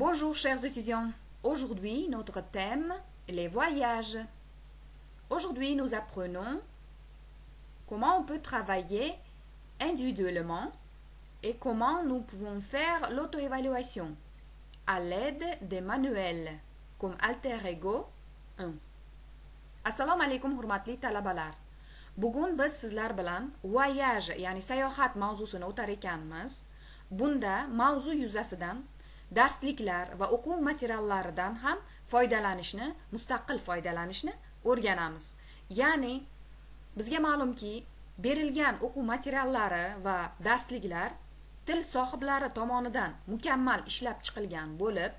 Bonjour chers étudiants, aujourd'hui notre thème est les voyages. Aujourd'hui nous apprenons comment on peut travailler individuellement et comment nous pouvons faire l'auto-évaluation à l'aide des manuels comme Alter Ego 1. Assalomu alaykum hurmatli talabalar. Bugun biz sizlar bilan voyage ya'ni sayohat mavzusini o'tar ekanmiz. Bunda mavzu yuzasidan darsliklar va o'quv materiallaridan ham mustaqil foydalanishni o'rganamiz. Ya'ni bizga ma'lumki, berilgan o'quv materiallari va darsliklar til sohiblari tomonidan mukammal ishlab chiqilgan bo'lib,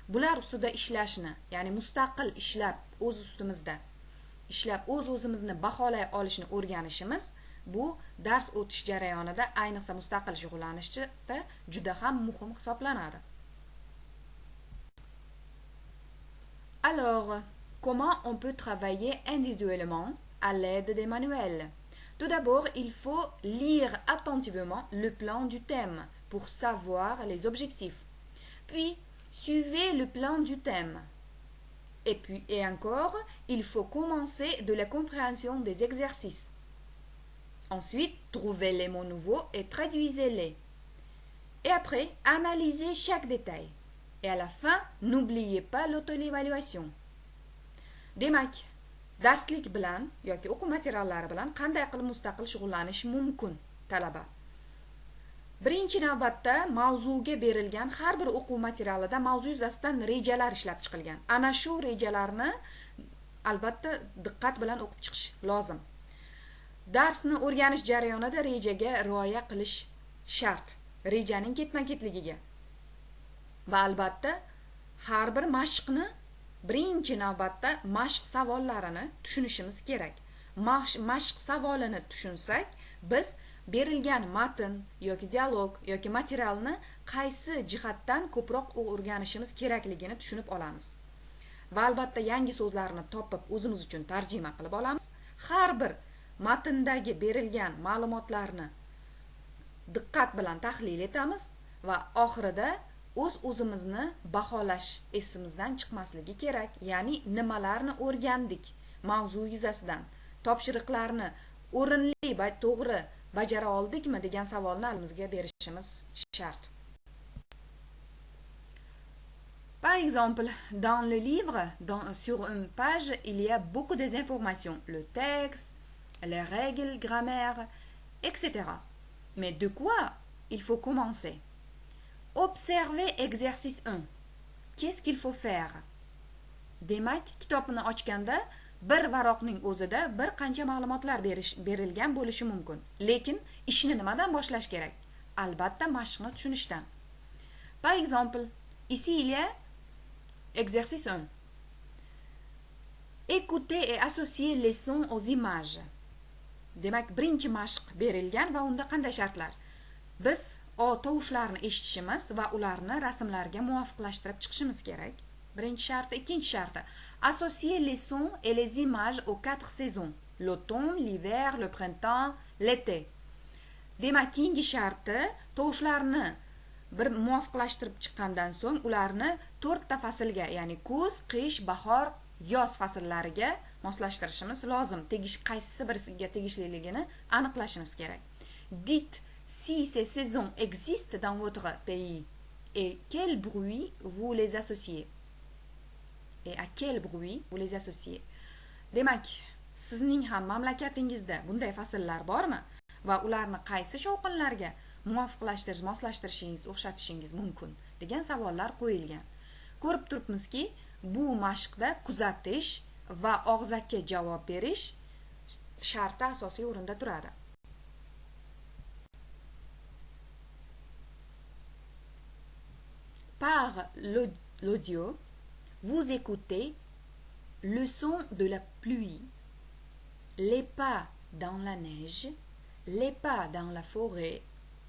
bular ustida ishlashni, ya'ni mustaqil ishlab o'zimizni baholay olishni o'rganishimiz bu dars o'tish jarayonida, ayniqsa mustaqil shug'ullanishda juda ham muhim hisoblanadi. Alors, comment on peut travailler individuellement à l'aide des manuels? Tout d'abord, il faut lire attentivement le plan du thème pour savoir les objectifs. Puis, suivez le plan du thème. Et encore, il faut commencer de la compréhension des exercices. Ensuite, trouvez les mots nouveaux et traduisez-les. Et après, analysez chaque détail. Et à la fin, n'oubliez pas l'auto-évaluation. Demak, darslik bilan yoki o'quv materiallari bilan qanday qilib mustaqil shug'ullanish mumkin talaba? Birinchi navbatda mavzuga berilgan har bir o'quv materialida mavzu yuzasidan rejalar ishlab chiqilgan. Ana shu rejalarni albatta diqqat bilan o'qib chiqish lozim. Darsni o'rganish jarayonida rejaga rioya qilish shart. Rejaning ketma-ketligiga. Va albatta har bir mashqni birinchi navbatda mashq savollarini tushunishimiz kerak. Mashq savolini tushunsak, biz berilgan matn yoki dialog yoki materialni qaysi jihatdan ko'proq o'rganishimiz kerakligini tushunib olamiz. Va albatta yangi so'zlarni topib o'zimiz uchun tarjima qilib olamiz. Har bir matndagi berilgan ma'lumotlarni diqqat bilan tahlil etamiz va oxirida o'zimizni baholash esimizdan chiqmasligi kerak. Ya'ni nimalarni o'rgandik mavzu yuzasidan, topshiriqlarni o'rinli va to'g'ri bajara oldikmi degan savolni oldimizga berishimiz shart. Par exemple, dans le livre, sur une page, il y a beaucoup des informations, le texte, les règles, grammaire, etc. Mais de quoi il faut commencer? Observez exercice 1. Qu'est-ce qu'il faut faire? Demak, kitobni ochganda bir varoqning o'zida bir qancha ma'lumotlar berilgan bo'lishi mumkin. Lekin ishni nimadan boshlash kerak? Albatta mashqni tushunishdan. Par exemple, ici il y a exercice 1. Écoutez et associez les sons aux images. Demak, birinchi mashq berilgan va unda qanday shartlar? Biz tovushlarni eshitishimiz va ularni rasmlarga muvofiqlashtirib chiqishimiz kerak. Birinchi sharti. Ikkinchi sharti, associer les sons et les images aux 4 saisons: l'automne, l'hiver, le printemps, l'été. Demak, keyingi sharti, tovushlarni bir muvofiqlashtirib chiqqandan so'ng ularni 4 ta faslga, ya'ni kuz, qish, bahor, yoz fasllariga moslashtirishimiz lozim. Qaysisi biriga tegishliligini aniqlashimiz kerak. Dites si ces saisons existent dans votre pays et quel bruit vous les associez. Et à quel bruit vous les associez. Demak, sizning ham mamlakatingizda bunday fasllar bormi va ularni qaysi shovqinlarga moslashtirishingiz, o'xshatishingiz mumkin degan savollar qo'yilgan. Ko'rib turibmizki, bu mashqda kuzatish va og'zaki javob berish sharti asosiy o'rinda turadi. Par l'audio, vous écoutez le son de la pluie, les pas dans la neige, les pas dans la forêt,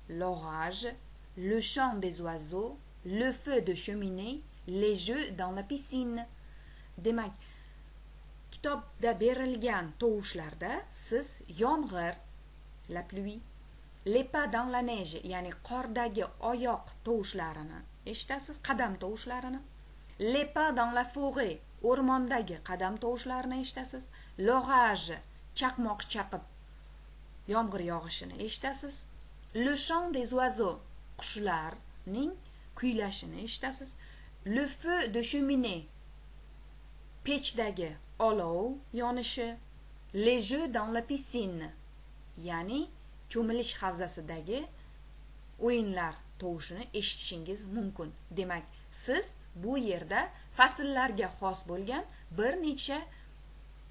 l'orage, le chant des oiseaux, le feu de cheminée, les jeux dans la piscine. Demak, kitobda berilgan tovushlarda siz yomg'ir, la pluie, Les pas dans la neige, ya'ni qordagi oyoq tovushlarini eshitasiz, qadam tovushlarini. Les pas dans la forêt, o'rmondagi qadam tovushlarini eshitasiz. L'orage, chaqmoq chaqib yomg'ir yog'ishini eshitasiz. Le chant des oiseaux, qushlarning kuylashini eshitasiz. Le feu de cheminée, pechdagi olov yonishi. Les jeux dans la piscine, ya'ni cho'milish havzasidagi o'yinlar tovushini eshitishingiz mumkin. Demak, siz bu yerda fasllarga xos bo'lgan bir necha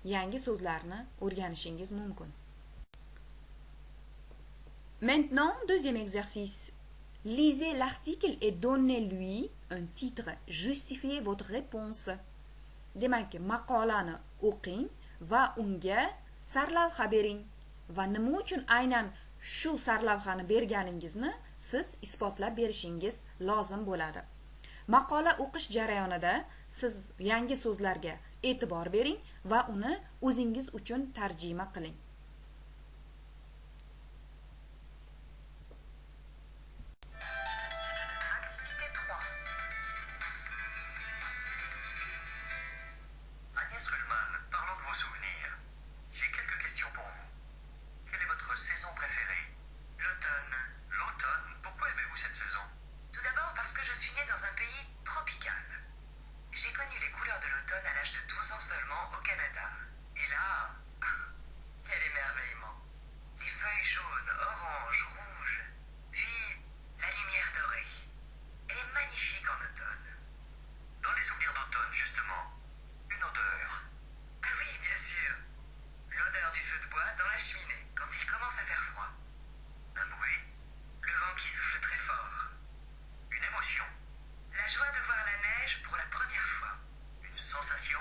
yangi so'zlarni o'rganishingiz mumkin. Maintenant, deuxième exercice. Lisez l'article et donnez-lui un titre. Justifiez votre réponse. Demak, maqolani o'qing va unga sarlavha bering. Va nima uchun aynan shu sarlavhani berganingizni siz isbotlab berishingiz lozim bo'ladi. Maqola o'qish jarayonida siz yangi so'zlarga e'tibor bering va uni o'zingiz uchun tarjima qiling. Activité 3. Agnès Ruhlmann, parlons de vos souvenirs. J'ai quelques questions pour vous. Quelle est votre saison préférée? L'automne. L'automne? Pourquoi aimez-vous cette saison? Tout d'abord parce que je suis née dans un pays tropical. J'ai connu les couleurs de l'automne à l'âge de 12 ans seulement au Canada. Et là, quel émerveillement! Les feuilles jaunes, oranges, rouges, puis la lumière dorée. Elle est magnifique en automne. Dans les souvenirs d'automne, justement, une odeur. Ah oui, bien sûr. L'odeur du feu de bois dans la cheminée quand il commence à faire froid. Un bruit. Le vent qui souffle très fort. Une émotion. La joie de voir la neige pour la première fois. Une sensation.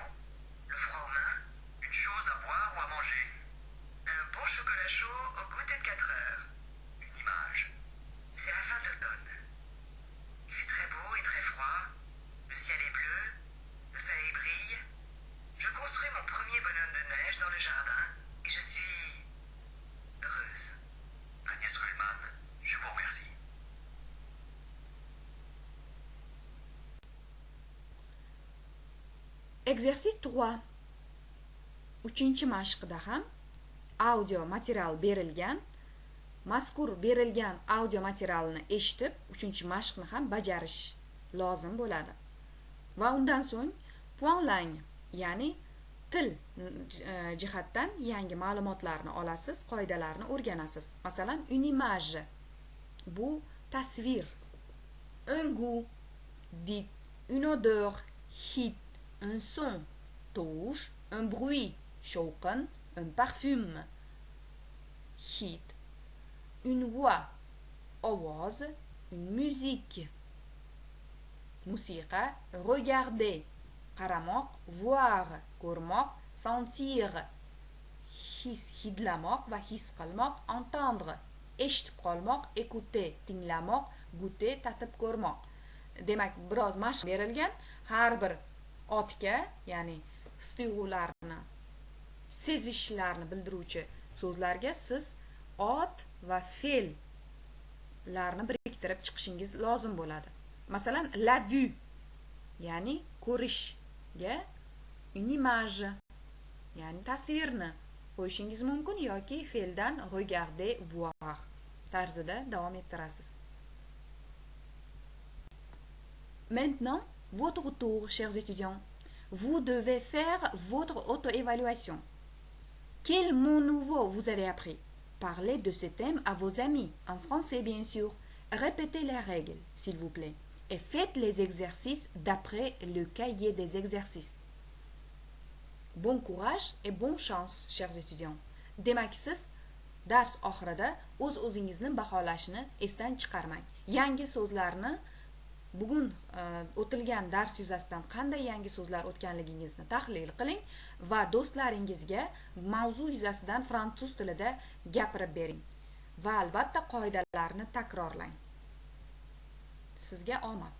Le froid aux mains. Une chose à boire ou à manger. Un bon chocolat chaud au goûter de 4 heures. Une image. C'est la fin de l'automne. Il fait très beau et très froid. Le ciel est bleu. Le soleil brille. Je construis mon premier bonhomme de neige dans le jardin et je suis heureuse. Agnès Ruhlmann, je vous remercie. Exercice 3. Uchinchi mashqda ham audio material berilgan. Mazkur berilgan audio materialni eshitib, uchinchi mashqni ham bajarish lozim bo'ladi. Va undan so'ng puanlang, ya'ni til jihatdan yangi ma'lumotlarni olasiz, qoidalarni o'rganasiz. Masalan, une image, bu tasvir. Un goût, dit. Une odeur, hid. Un son, tovush. Un bruit, shovqin. Un parfum, hid. Une voix, ovoz. Une musique, musiqa. Regarder, qaramoq. Voir, ko'rmoq. Sentir, hidlamoq va his qilmoq. Entendre, eshitib qolmoq. Écouter, tinglamoq. Goûter, tatib ko'rmoq. Demak, biroz mashq berilgan. Har bir otga, ya'ni his-tuyg'ularni, sezishlarni bildiruvchi so'zlarga siz ot va fe'llarni biriktirib chiqishingiz lozim bo'ladi. Masalan, la vue, ya'ni ko'rishga une image, ya'ni tasvirni qo'yishingiz mumkin yoki fe'ldan regarder, voir tarzida davom ettirasiz. Maintenant, votre tour, chers étudiants. Vous devez faire votre auto-évaluation. Quel mot nouveau vous avez appris? Parlez de ce thème à vos amis, en français bien sûr. Répétez les règles, s'il vous plaît, et faites les exercices d'après le cahier des exercices. Bon courage et bonne chance, chers étudiants. Demak, siz dars oxirida o'z-o'zingizni baholashni esdan chiqarmang. Yangi so'zlarni bugun o'tilgan dars yuzasidan qanday yangi so'zlar o'tganligingizni tahlil qiling va do'stlaringizga mavzu yuzasidan fransuz tilida gapirib bering va albatta qoidalarni takrorlang. Sizga omad.